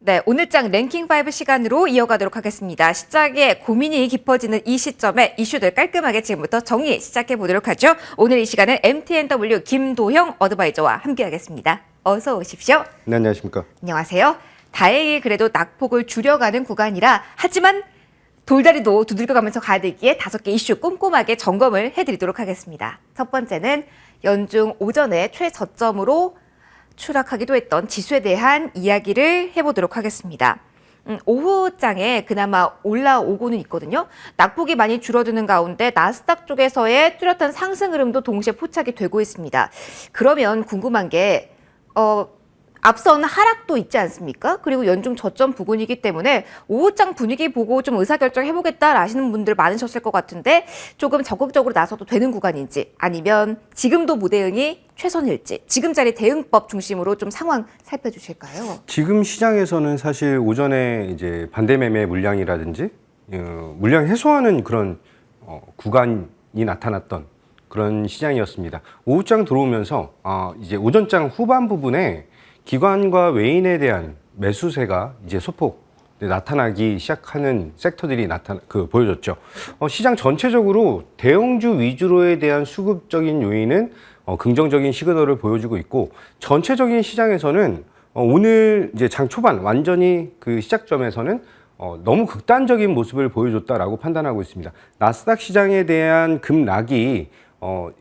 네, 오늘장 랭킹5 시간으로 이어가도록 하겠습니다. 시작에 고민이 깊어지는 이 시점에 이슈들 깔끔하게 지금부터 정리 시작해 보도록 하죠. 오늘 이 시간은 MTNW 김도형 어드바이저와 함께하겠습니다. 어서 오십시오. 네, 안녕하십니까. 안녕하세요. 다행히 그래도 낙폭을 줄여가는 구간이라 하지만 돌다리도 두들겨가면서 가야 되기에 5개 이슈 꼼꼼하게 점검을 해드리도록 하겠습니다. 첫 번째는 연중 오전에 최저점으로 추락하기도 했던 지수에 대한 이야기를 해보도록 하겠습니다. 오후장에 그나마 올라오고는 있거든요. 낙폭이 많이 줄어드는 가운데 나스닥 쪽에서의 뚜렷한 상승 흐름도 동시에 포착이 되고 있습니다. 그러면 궁금한 게 앞선 하락도 있지 않습니까? 그리고 연중 저점 부근이기 때문에 오후장 분위기 보고 좀 의사결정 해보겠다 하시는 분들 많으셨을 것 같은데 조금 적극적으로 나서도 되는 구간인지 아니면 지금도 무대응이 최선일지 지금 자리 대응법 중심으로 좀 상황 살펴주실까요? 지금 시장에서는 사실 오전에 이제 반대매매 물량이라든지 물량 해소하는 그런 구간이 나타났던 그런 시장이었습니다. 오후장 들어오면서 이제 오전장 후반 부분에 기관과 외인에 대한 매수세가 이제 소폭 나타나기 시작하는 섹터들이 보여졌죠. 시장 전체적으로 대형주 위주로에 대한 수급적인 요인은 긍정적인 시그널을 보여주고 있고 전체적인 시장에서는 오늘 이제 장 초반 완전히 그 시작점에서는 너무 극단적인 모습을 보여줬다라고 판단하고 있습니다. 나스닥 시장에 대한 급락이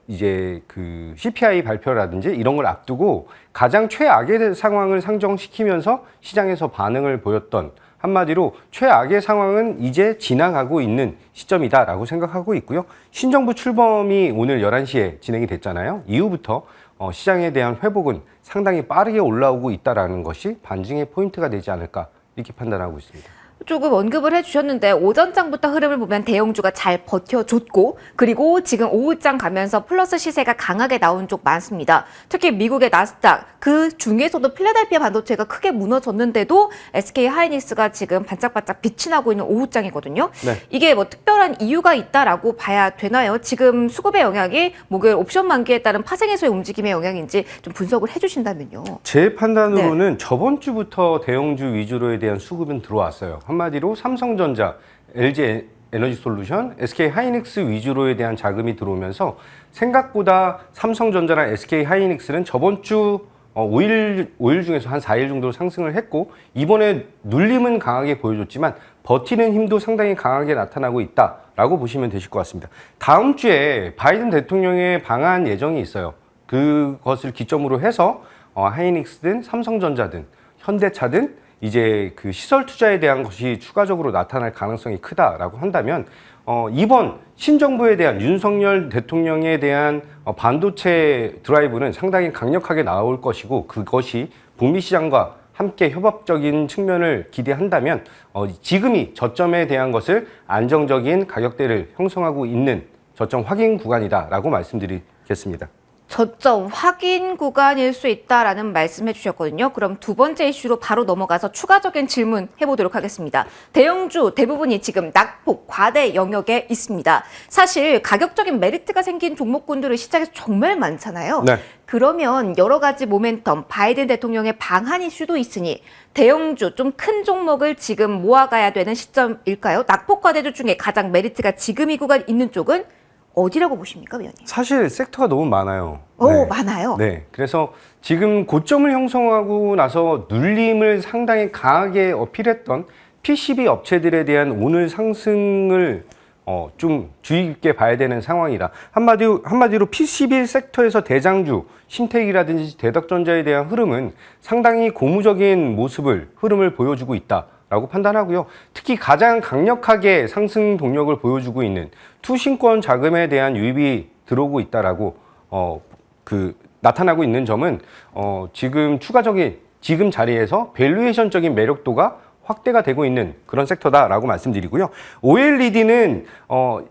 이제 그 CPI 발표라든지 이런 걸 앞두고 가장 최악의 상황을 상정시키면서 시장에서 반응을 보였던 한마디로 최악의 상황은 이제 지나가고 있는 시점이다라고 생각하고 있고요. 신정부 출범이 오늘 11시에 진행이 됐잖아요. 이후부터 시장에 대한 회복은 상당히 빠르게 올라오고 있다는 것이 반증의 포인트가 되지 않을까 이렇게 판단하고 있습니다. 조금 언급을 해주셨는데 오전장부터 흐름을 보면 대형주가 잘 버텨줬고 그리고 지금 오후장 가면서 플러스 시세가 강하게 나온 쪽 많습니다. 특히 미국의 나스닥 그 중에서도 필라델피아 반도체가 크게 무너졌는데도 SK 하이닉스가 지금 반짝반짝 빛이 나고 있는 오후장이거든요. 네. 이게 뭐 특별한 이유가 있다라고 봐야 되나요? 지금 수급의 영향이 목요일 옵션 만기에 따른 파생해소의 움직임의 영향인지 좀 분석을 해주신다면요. 제 판단으로는 저번 주부터 대형주 위주로에 대한 수급은 들어왔어요. 한마디로 삼성전자, LG 에너지솔루션, SK 하이닉스 위주로에 대한 자금이 들어오면서 생각보다 삼성전자랑 SK 하이닉스는 저번 주 5일 중에서 한 4일 정도 상승을 했고 이번에 눌림은 강하게 보여줬지만 버티는 힘도 상당히 강하게 나타나고 있다라고 보시면 되실 것 같습니다. 다음 주에 바이든 대통령의 방한 예정이 있어요. 그것을 기점으로 해서 하이닉스든 삼성전자든 현대차든 이제 그 시설 투자에 대한 것이 추가적으로 나타날 가능성이 크다라고 한다면 이번 신정부에 대한 윤석열 대통령에 대한 반도체 드라이브는 상당히 강력하게 나올 것이고 그것이 북미 시장과 함께 협업적인 측면을 기대한다면 지금이 저점에 대한 것을 안정적인 가격대를 형성하고 있는 저점 확인 구간이다라고 말씀드리겠습니다. 저점 확인 구간일 수 있다라는 말씀해 주셨거든요. 그럼 두 번째 이슈로 바로 넘어가서 추가적인 질문 해보도록 하겠습니다. 대형주 대부분이 지금 낙폭 과대 영역에 있습니다. 사실 가격적인 메리트가 생긴 종목군들은 시장에서 정말 많잖아요. 네. 그러면 여러 가지 모멘텀, 바이든 대통령의 방한 이슈도 있으니 대형주 좀 큰 종목을 지금 모아가야 되는 시점일까요? 낙폭 과대주 중에 가장 메리트가 지금 이 구간 있는 쪽은 어디라고 보십니까, 위원님? 사실 섹터가 너무 많아요. 많아요. 네. 그래서 지금 고점을 형성하고 나서 눌림을 상당히 강하게 어필했던 PCB 업체들에 대한 오늘 상승을 좀 주의 깊게 봐야 되는 상황이다. 한마디로 PCB 섹터에서 대장주, 신택이라든지 대덕전자에 대한 흐름은 상당히 고무적인 흐름을 보여주고 있다라고 판단하고요. 특히 가장 강력하게 상승 동력을 보여주고 있는 투신권 자금에 대한 유입이 들어오고 있다라고 나타나고 있는 점은 지금 추가적인 지금 자리에서 밸류에이션적인 매력도가 확대가 되고 있는 그런 섹터다라고 말씀드리고요. OLED는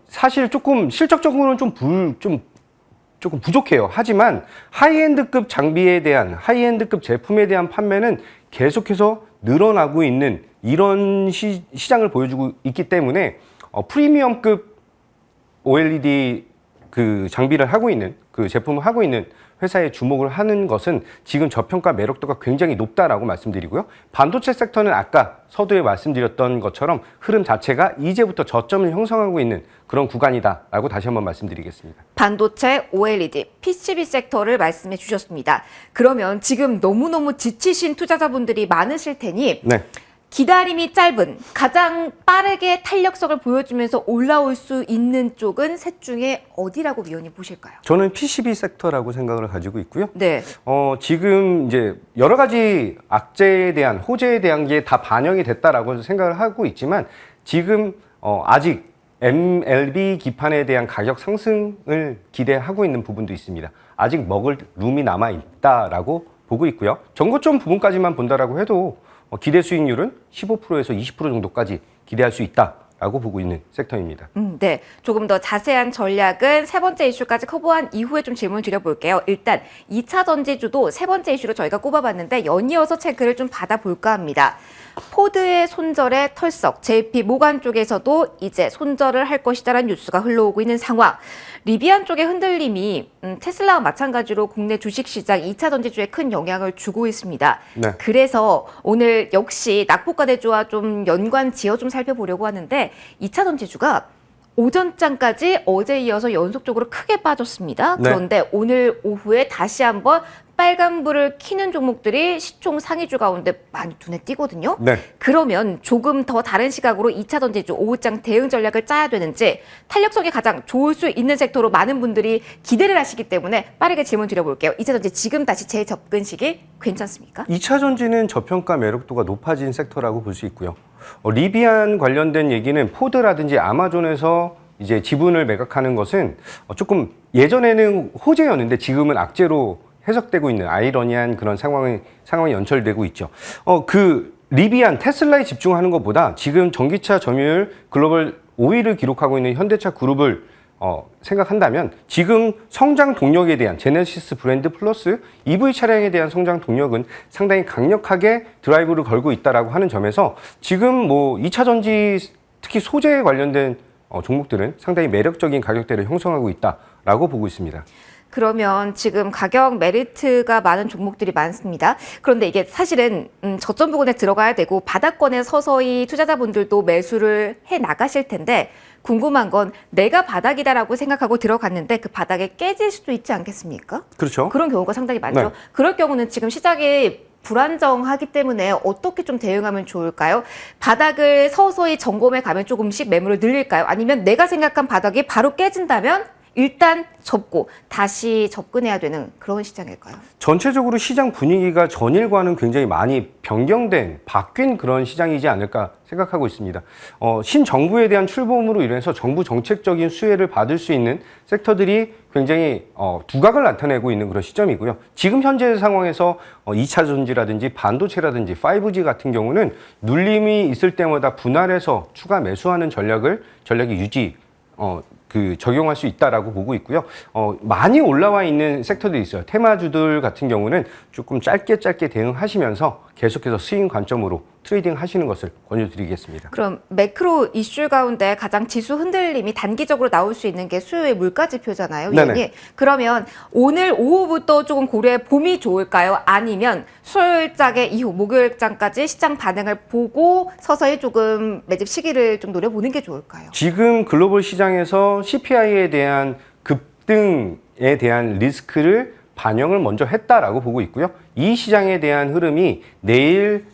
사실 조금 실적적으로는 조금 부족해요. 하지만 하이엔드급 장비에 대한 하이엔드급 제품에 대한 판매는 계속해서 늘어나고 있는 이런 시장을 보여주고 있기 때문에 프리미엄급 OLED 그 장비를 하고 있는 그 제품을 하고 있는 회사에 주목을 하는 것은 지금 저평가 매력도가 굉장히 높다라고 말씀드리고요. 반도체 섹터는 아까 서두에 말씀드렸던 것처럼 흐름 자체가 이제부터 저점을 형성하고 있는 그런 구간이다라고 다시 한번 말씀드리겠습니다. 반도체, OLED, PCB 섹터를 말씀해 주셨습니다. 그러면 지금 너무너무 지치신 투자자분들이 많으실 테니 네. 기다림이 짧은 가장 빠르게 탄력성을 보여주면서 올라올 수 있는 쪽은 셋 중에 어디라고 위원님 보실까요? 저는 PCB 섹터라고 생각을 가지고 있고요. 네. 지금 이제 여러 가지 악재에 대한 호재에 대한 게 다 반영이 됐다라고 생각을 하고 있지만 지금 아직 MLB 기판에 대한 가격 상승을 기대하고 있는 부분도 있습니다. 아직 먹을 룸이 남아 있다라고 보고 있고요. 전고점 부분까지만 본다라고 해도 기대 수익률은 15%에서 20% 정도까지 기대할 수 있다라고 보고 있는 섹터입니다. 네. 조금 더 자세한 전략은 세 번째 이슈까지 커버한 이후에 좀 질문 드려볼게요. 일단 2차 전지주도 세 번째 이슈로 저희가 꼽아봤는데 연이어서 체크를 좀 받아볼까 합니다. 포드의 손절에 털썩, JP 모간 쪽에서도 이제 손절을 할 것이다라는 뉴스가 흘러오고 있는 상황. 리비안 쪽의 흔들림이 테슬라와 마찬가지로 국내 주식시장 2차 전지주에 큰 영향을 주고 있습니다. 네. 그래서 오늘 역시 낙폭과대주와 좀 연관 지어 좀 살펴보려고 하는데 2차 전지주가 오전장까지 어제 이어서 연속적으로 크게 빠졌습니다. 네. 그런데 오늘 오후에 다시 한번 빨간불을 켜는 종목들이 시총 상위주 가운데 많이 눈에 띄거든요. 네. 그러면 조금 더 다른 시각으로 2차 전지주 오후장 대응 전략을 짜야 되는지 탄력성이 가장 좋을 수 있는 섹터로 많은 분들이 기대를 하시기 때문에 빠르게 질문 드려볼게요. 2차 전지 지금 다시 재접근 시기 괜찮습니까? 2차 전지는 저평가 매력도가 높아진 섹터라고 볼 수 있고요. 리비안 관련된 얘기는 포드라든지 아마존에서 이제 지분을 매각하는 것은 조금 예전에는 호재였는데 지금은 악재로 해석되고 있는 아이러니한 그런 상황이 연출되고 있죠. 리비안 테슬라에 집중하는 것보다 지금 전기차 점유율 글로벌 5위를 기록하고 있는 현대차 그룹을 생각한다면 지금 성장 동력에 대한 제네시스 브랜드 플러스 EV 차량에 대한 성장 동력은 상당히 강력하게 드라이브를 걸고 있다라고 하는 점에서 지금 뭐 2차 전지 특히 소재에 관련된 종목들은 상당히 매력적인 가격대를 형성하고 있다라고 보고 있습니다. 그러면 지금 가격 메리트가 많은 종목들이 많습니다. 그런데 이게 사실은 저점 부근에 들어가야 되고 바닥권에 서서히 투자자분들도 매수를 해 나가실 텐데 궁금한 건 내가 바닥이다라고 생각하고 들어갔는데 그 바닥에 깨질 수도 있지 않겠습니까? 그렇죠. 그런 경우가 상당히 많죠. 네. 그럴 경우는 지금 시장이 불안정하기 때문에 어떻게 좀 대응하면 좋을까요? 바닥을 서서히 점검해 가면 조금씩 매물을 늘릴까요? 아니면 내가 생각한 바닥이 바로 깨진다면 일단 접고 다시 접근해야 되는 그런 시장일까요? 전체적으로 시장 분위기가 전일과는 굉장히 많이 변경된, 바뀐 그런 시장이지 않을까 생각하고 있습니다. 신정부에 대한 출범으로 인해서 정부 정책적인 수혜를 받을 수 있는 섹터들이 굉장히 두각을 나타내고 있는 그런 시점이고요. 지금 현재 상황에서 2차 전지라든지 반도체라든지 5G 같은 경우는 눌림이 있을 때마다 분할해서 추가 매수하는 전략이 적용할 수 있다라고 보고 있고요. 많이 올라와 있는 섹터들이 있어요. 테마주들 같은 경우는 조금 짧게 대응하시면서 계속해서 스윙 관점으로 트레이딩 하시는 것을 권유드리겠습니다. 그럼 매크로 이슈 가운데 가장 지수 흔들림이 단기적으로 나올 수 있는 게 수요의 물가 지표잖아요, 위원님. 그러면 오늘 오후부터 조금 고려해 봄이 좋을까요? 아니면 수요일장의 이후 목요일장까지 시장 반응을 보고 서서히 조금 매집 시기를 좀 노려보는 게 좋을까요? 지금 글로벌 시장에서 CPI에 대한 급등에 대한 리스크를 반영을 먼저 했다라고 보고 있고요. 이 시장에 대한 흐름이 내일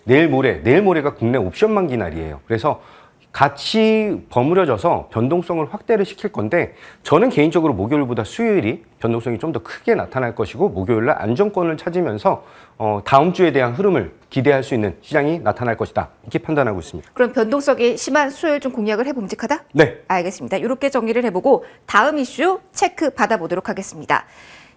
모레가 국내 옵션 만기 날이에요. 그래서 같이 버무려져서 변동성을 확대를 시킬 건데 저는 개인적으로 목요일보다 수요일이 변동성이 좀 더 크게 나타날 것이고 목요일날 안정권을 찾으면서 다음 주에 대한 흐름을 기대할 수 있는 시장이 나타날 것이다. 이렇게 판단하고 있습니다. 그럼 변동성이 심한 수요일 좀 공략을 해봄직하다? 네. 알겠습니다. 이렇게 정리를 해보고 다음 이슈 체크 받아보도록 하겠습니다.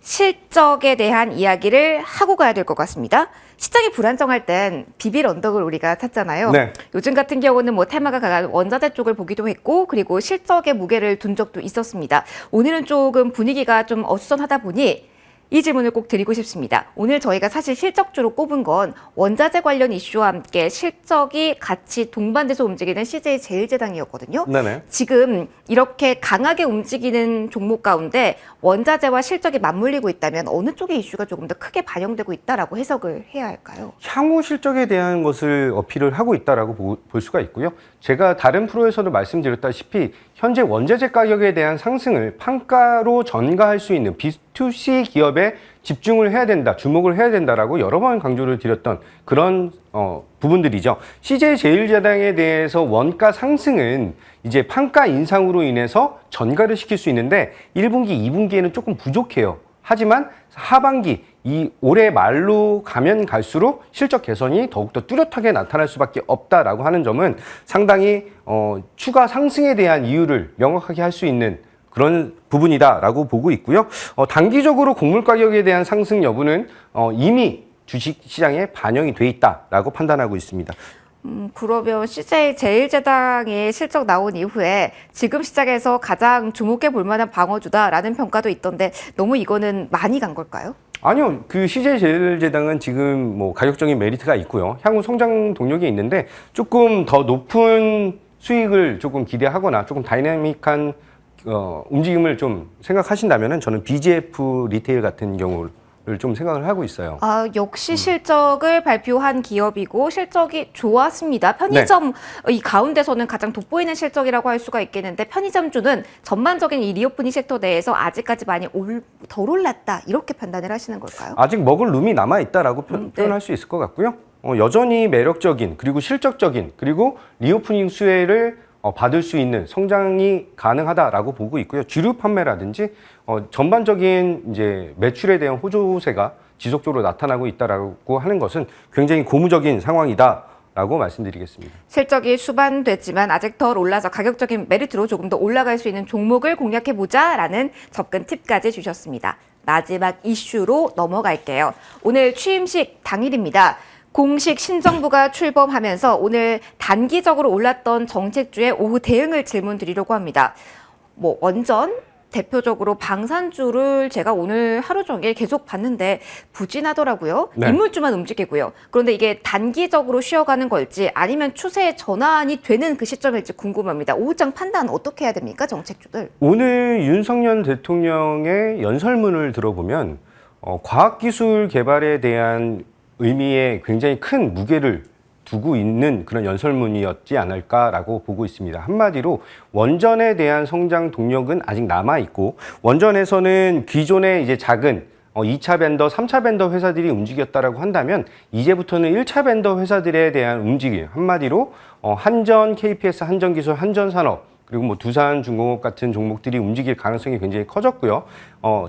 실적에 대한 이야기를 하고 가야 될 것 같습니다. 시장이 불안정할 땐 비빌 언덕을 우리가 찾잖아요. 네. 요즘 같은 경우는 뭐 테마가 강한 원자재 쪽을 보기도 했고 그리고 실적에 무게를 둔 적도 있었습니다. 오늘은 조금 분위기가 좀 어수선하다 보니 이 질문을 꼭 드리고 싶습니다. 오늘 저희가 사실 실적주로 꼽은 건 원자재 관련 이슈와 함께 실적이 같이 동반돼서 움직이는 CJ제일제당이었거든요. 네네. 지금 이렇게 강하게 움직이는 종목 가운데 원자재와 실적이 맞물리고 있다면 어느 쪽의 이슈가 조금 더 크게 반영되고 있다라고 해석을 해야 할까요? 향후 실적에 대한 것을 어필을 하고 있다라고 볼 수가 있고요. 제가 다른 프로에서도 말씀드렸다시피 현재 원자재 가격에 대한 상승을 판가로 전가할 수 있는 B2C 기업에 집중을 해야 된다, 주목을 해야 된다라고 여러 번 강조를 드렸던 그런 부분들이죠. CJ제일제당에 대해서 원가 상승은 이제 판가 인상으로 인해서 전가를 시킬 수 있는데 1분기, 2분기에는 조금 부족해요. 하지만 하반기, 이 올해 말로 가면 갈수록 실적 개선이 더욱더 뚜렷하게 나타날 수밖에 없다라고 하는 점은 상당히 추가 상승에 대한 이유를 명확하게 할 수 있는 그런 부분이다라고 보고 있고요. 단기적으로 곡물 가격에 대한 상승 여부는 이미 주식 시장에 반영이 돼 있다라고 판단하고 있습니다. 그러면 CJ제일제당의 실적 나온 이후에 지금 시장에서 가장 주목해 볼 만한 방어주다라는 평가도 있던데 너무 이거는 많이 간 걸까요? 아니요, 그 CJ제일제당은 지금 뭐 가격적인 메리트가 있고요. 향후 성장 동력이 있는데 조금 더 높은 수익을 조금 기대하거나 조금 다이내믹한 움직임을 좀 생각하신다면은 저는 BGF 리테일 같은 경우를 좀 생각을 하고 있어요. 역시 실적을 발표한 기업이고 실적이 좋았습니다. 편의점 이 가운데서는 가장 돋보이는 실적이라고 할 수가 있겠는데 편의점주는 전반적인 이 리오프닝 섹터 내에서 아직까지 많이 덜 올랐다 이렇게 판단을 하시는 걸까요? 아직 먹을 룸이 남아 있다라고 표현할 수 있을 것 같고요. 여전히 매력적인 그리고 실적적인 그리고 리오프닝 수혜를 받을 수 있는 성장이 가능하다라고 보고 있고요. 주류 판매라든지 전반적인 이제 매출에 대한 호조세가 지속적으로 나타나고 있다라고 하는 것은 굉장히 고무적인 상황이다라고 말씀드리겠습니다. 실적이 수반됐지만 아직 덜 올라서 가격적인 메리트로 조금 더 올라갈 수 있는 종목을 공략해보자라는 접근 팁까지 주셨습니다. 마지막 이슈로 넘어갈게요. 오늘 취임식 당일입니다. 공식 신정부가 출범하면서 오늘 단기적으로 올랐던 정책주의 오후 대응을 질문드리려고 합니다. 뭐 원전, 대표적으로 방산주를 제가 오늘 하루 종일 계속 봤는데 부진하더라고요. 네. 인물주만 움직이고요. 그런데 이게 단기적으로 쉬어가는 걸지 아니면 추세 전환이 되는 그 시점일지 궁금합니다. 오후장 판단 어떻게 해야 됩니까, 정책주들? 오늘 윤석열 대통령의 연설문을 들어보면 과학기술 개발에 대한 의미에 굉장히 큰 무게를 두고 있는 그런 연설문이었지 않을까라고 보고 있습니다. 한마디로 원전에 대한 성장 동력은 아직 남아 있고 원전에서는 기존의 이제 작은 2차 벤더, 3차 벤더 회사들이 움직였다라고 한다면 이제부터는 1차 벤더 회사들에 대한 움직임, 한마디로 한전, KPS, 한전기술, 한전산업 그리고 뭐 두산중공업 같은 종목들이 움직일 가능성이 굉장히 커졌고요.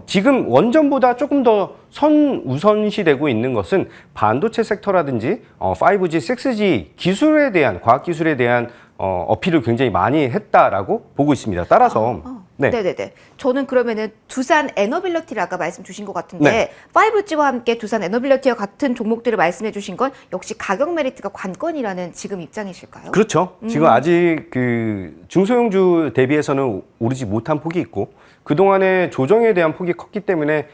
지금 원전보다 조금 더 선우선시되고 있는 것은 반도체 섹터라든지 5G, 6G 기술에 대한 과학기술에 대한 어필을 굉장히 많이 했다라고 보고 있습니다. 따라서 네네네. 저는 그러면은 두산 에너빌리티를 아까 말씀 주신 것 같은데 네. 5G와 함께 두산 에너빌리티와 같은 종목들을 말씀해 주신 건 역시 가격 메리트가 관건이라는 지금 입장이실까요? 그렇죠. 지금 아직 그 중소형주 대비해서는 오르지 못한 폭이 있고 그동안의 조정에 대한 폭이 컸기 때문에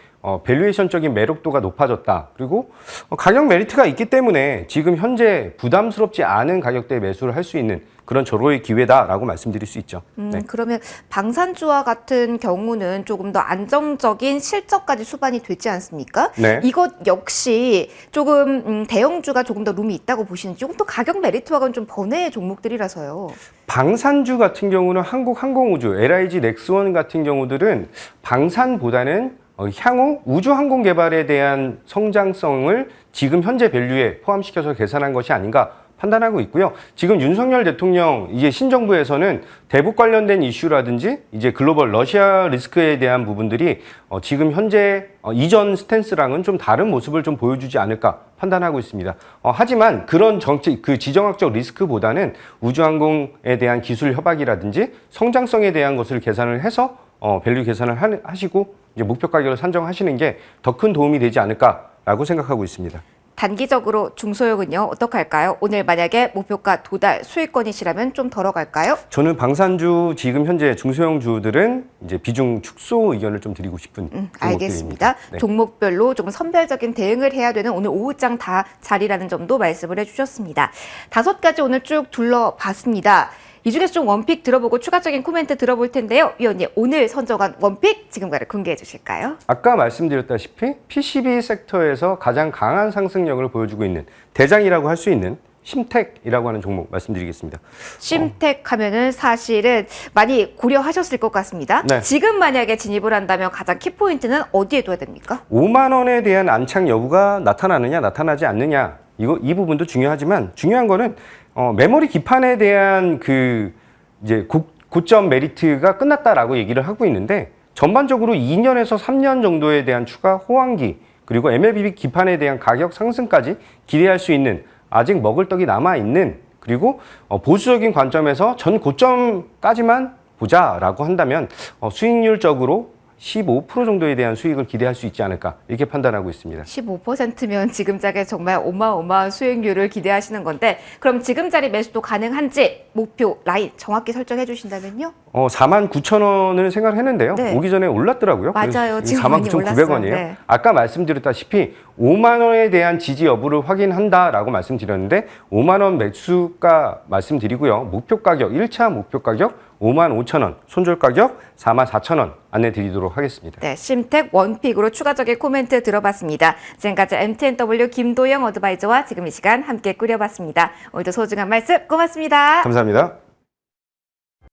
밸류에이션적인 매력도가 높아졌다. 그리고 가격 메리트가 있기 때문에 지금 현재 부담스럽지 않은 가격대에 매수를 할 수 있는 그런 절호의 기회다라고 말씀드릴 수 있죠. 네. 그러면 방산주와 같은 경우는 조금 더 안정적인 실적까지 수반이 되지 않습니까? 네. 이것 역시 조금 대형주가 조금 더 룸이 있다고 보시는지 조금 또 가격 메리트와는 좀 번외의 종목들이라서요. 방산주 같은 경우는 한국항공우주, LIG 넥스원 같은 경우들은 방산보다는 향후 우주항공 개발에 대한 성장성을 지금 현재 밸류에 포함시켜서 계산한 것이 아닌가 판단하고 있고요. 지금 윤석열 대통령 이제 신정부에서는 대북 관련된 이슈라든지 이제 글로벌 러시아 리스크에 대한 부분들이 지금 현재 이전 스탠스랑은 좀 다른 모습을 좀 보여주지 않을까 판단하고 있습니다. 하지만 그런 정책, 그 지정학적 리스크보다는 우주항공에 대한 기술 협약이라든지 성장성에 대한 것을 계산을 해서 밸류 계산을 하시고 이제 목표 가격을 산정하시는 게 더 큰 도움이 되지 않을까라고 생각하고 있습니다. 단기적으로 중소형은요, 어떻게 할까요? 오늘 만약에 목표가 도달 수익권이시라면 좀 덜어 갈까요? 저는 방산주 지금 현재 중소형주들은 이제 비중 축소 의견을 좀 드리고 싶은 종목들입니다. 알겠습니다. 네. 종목별로 조금 선별적인 대응을 해야 되는 오늘 오후장 다 자리라는 점도 말씀을 해주셨습니다. 5가지 오늘 쭉 둘러봤습니다. 이 중에서 좀 원픽 들어보고 추가적인 코멘트 들어볼 텐데요. 위원님, 오늘 선정한 원픽 지금 바로 공개해 주실까요? 아까 말씀드렸다시피 PCB 섹터에서 가장 강한 상승력을 보여주고 있는 대장이라고 할 수 있는 심텍이라고 하는 종목 말씀드리겠습니다. 심텍 하면은 사실은 많이 고려하셨을 것 같습니다. 네. 지금 만약에 진입을 한다면 가장 키포인트는 어디에 둬야 됩니까? 5만 원에 대한 안착 여부가 나타나느냐 나타나지 않느냐 이 부분도 중요하지만 중요한 거는 메모리 기판에 대한 그 이제 고점 메리트가 끝났다라고 얘기를 하고 있는데 전반적으로 2년에서 3년 정도에 대한 추가 호황기 그리고 MLB 기판에 대한 가격 상승까지 기대할 수 있는 아직 먹을 떡이 남아 있는 그리고 보수적인 관점에서 전 고점까지만 보자라고 한다면 수익률적으로 15% 정도에 대한 수익을 기대할 수 있지 않을까 이렇게 판단하고 있습니다. 15%면 지금 자리에 정말 어마어마한 수익률을 기대하시는 건데 그럼 지금 자리 매수도 가능한지 목표 라인 정확히 설정해 주신다면요? 49,000원을 생각했는데요. 네. 오기 전에 올랐더라고요. 맞아요. 지금 많이 49,900원이에요. 올랐어요. 네. 아까 말씀드렸다시피 5만 원에 대한 지지 여부를 확인한다라고 말씀드렸는데 5만 원 매수가 말씀드리고요. 목표 가격 1차 목표 가격 55,000원, 손절 가격 44,000원 안내 드리도록 하겠습니다. 네, 심텍 원픽으로 추가적인 코멘트 들어봤습니다. 지금까지 MTNW 김도영 어드바이저와 지금 이 시간 함께 꾸려봤습니다. 오늘도 소중한 말씀 고맙습니다. 감사합니다.